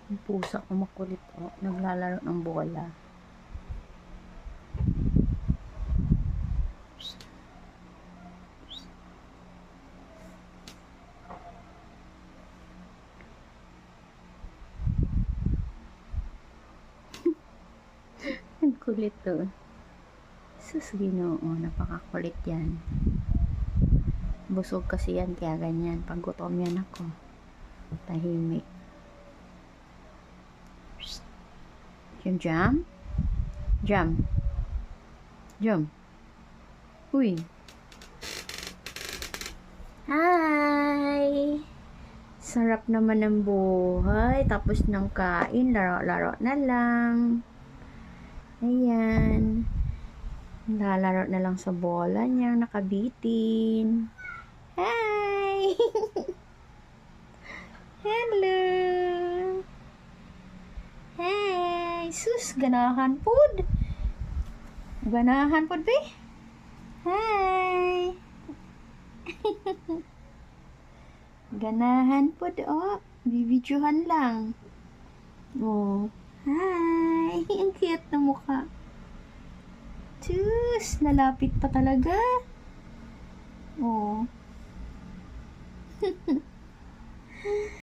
Yung pusa ko makulit, oh. Naglalaro ng bola. Ang kulit to. Sus, Ginoo, napakakulit yan. Busog kasi yan, kaya ganyan. Pag gutom yan ako, tahimik. Jam, jam? Jam. Jam. Uy. Hi! Sarap naman ng buhay. Tapos ng kain, laro-laro na lang. Ayan. Lalaro na lang sa bola niya, nakabitin. Hi! Hello! Hey! Sus, ganahan pod. Ganahan pod, be? Hi! Ganahan pod, oh. Bibidyohan lang. Oh. Hi! Ang cute na mukha. Sus, lalapit pa talaga. Oh.